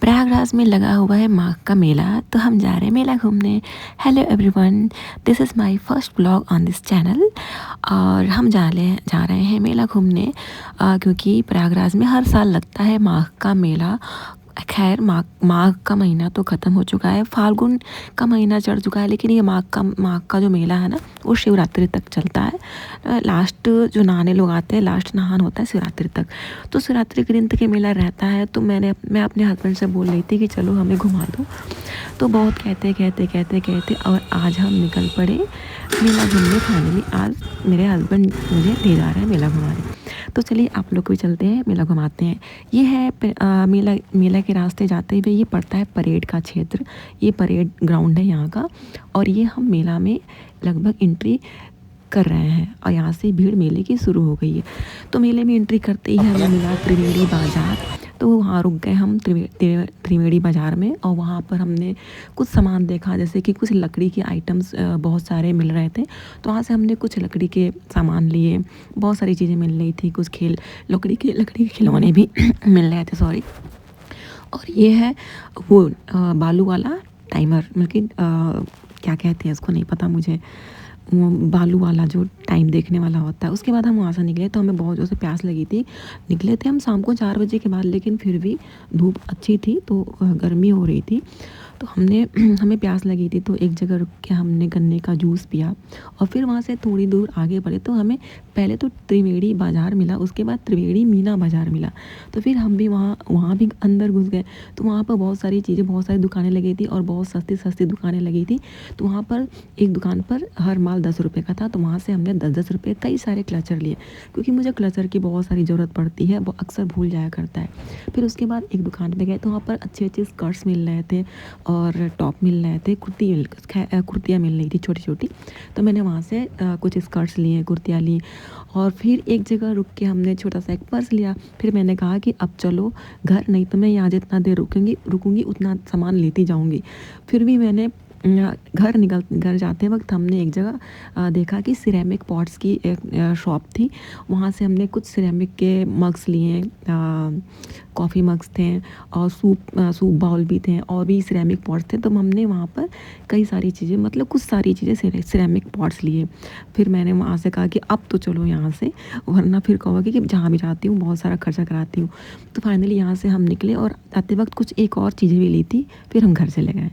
प्रयागराज में लगा हुआ है माघ का मेला, तो हम जा रहे हैं मेला घूमने। Hello everyone, this is my first blog on this channel. और हम जा रहे हैं मेला घूमने, क्योंकि प्रयागराज में हर साल लगता है माघ का मेला। खैर माघ का महीना तो ख़त्म हो चुका है, फाल्गुन का महीना चढ़ चुका है, लेकिन ये माघ का जो मेला है ना, वो शिवरात्रि तक चलता है। लास्ट जो नहाने लोग आते हैं, लास्ट नहान होता है शिवरात्रि तक। तो शिवरात्रि के दिन तक ये मेला रहता है। तो मैं अपने हस्बैंड से बोल रही थी कि चलो हमें घुमा दो। तो बहुत कहते और आज हम निकल पड़े मेला घूमने। फाइनली आज मेरे हस्बैंड मुझे ले जा रहे हैं मेला घुमाने। तो चलिए आप लोग भी चलते हैं, मेला घुमाते हैं। ये है मेला के रास्ते जाते हुए ये पड़ता है परेड का क्षेत्र। ये परेड ग्राउंड है यहाँ का, और ये हम मेला में लगभग एंट्री कर रहे हैं। और यहाँ से भीड़ मेले की शुरू हो गई है। तो मेले में एंट्री करते ही हमें मिला त्रिवेणी बाजार। तो वहाँ रुक गए हम त्रिवेणी बाज़ार में, और वहाँ पर हमने कुछ सामान देखा, जैसे कि कुछ लकड़ी के आइटम्स बहुत सारे मिल रहे थे। तो वहाँ से हमने कुछ लकड़ी के सामान लिए। बहुत सारी चीज़ें मिल रही थी, कुछ लकड़ी के खिलौने भी मिल रहे थे, सॉरी। और ये है वो बालू वाला टाइमर, मतलब क्या कहते हैं इसको, नहीं पता मुझे। वो बालू वाला जो टाइम देखने वाला होता है। उसके बाद हम वहाँ से निकले, तो हमें बहुत ज़ोर से प्यास लगी थी। निकले थे हम शाम को 4 बजे के बाद, लेकिन फिर भी धूप अच्छी थी, तो गर्मी हो रही थी। तो हमें प्यास लगी थी, तो एक जगह रुक के हमने गन्ने का जूस पिया। और फिर वहाँ से थोड़ी दूर आगे बढ़े, तो हमें पहले तो त्रिवेणी बाज़ार मिला, उसके बाद त्रिवेणी मीना बाज़ार मिला। तो फिर हम भी वहाँ भी अंदर घुस गए। तो वहाँ पर बहुत सारी चीज़ें, बहुत सारी दुकानें लगी थी, और बहुत सस्ती सस्ती दुकानें लगी थी। तो वहाँ पर एक दुकान पर हर माल 10 रुपये का था। तो वहाँ से हमने 10-10 रुपये कई सारे क्लचर लिए, क्योंकि मुझे क्लचर की बहुत सारी ज़रूरत पड़ती है, वो अक्सर भूल जाया करता है। फिर उसके बाद एक दुकान पे गए, तो वहाँ पर अच्छे अच्छे स्कर्ट्स मिल रहे थे, और टॉप मिल रहे थे, कुर्तियाँ मिल रही थी छोटी छोटी। तो मैंने वहाँ से कुछ स्कर्ट्स लिए, कुर्तियाँ ली। और फिर एक जगह रुक के हमने छोटा सा एक पर्स लिया। फिर मैंने कहा कि अब चलो घर, नहीं तो मैं यहाँ जितना देर रुकूंगी उतना सामान लेती जाऊँगी। फिर भी मैंने घर जाते वक्त हमने एक जगह देखा कि सिरेमिक पॉट्स की एक शॉप थी। वहाँ से हमने कुछ सिरेमिक के मग्स लिए, कॉफ़ी मग्स थे, और सूप बाउल भी थे, और भी सिरेमिक पॉट्स थे। तो हमने वहाँ पर कई सारी चीज़ें, मतलब कुछ सारी चीज़ें सिरेमिक पॉट्स लिए। फिर मैंने वहाँ से कहा कि अब तो चलो यहाँ से, वरना फिर कहोगे कि जहाँ भी जाती हूँ बहुत सारा खर्चा कराती हूँ। तो फाइनली यहाँ से हम निकले, और आते वक्त कुछ एक और चीज़ें भी ली थी। फिर हम घर चले गए।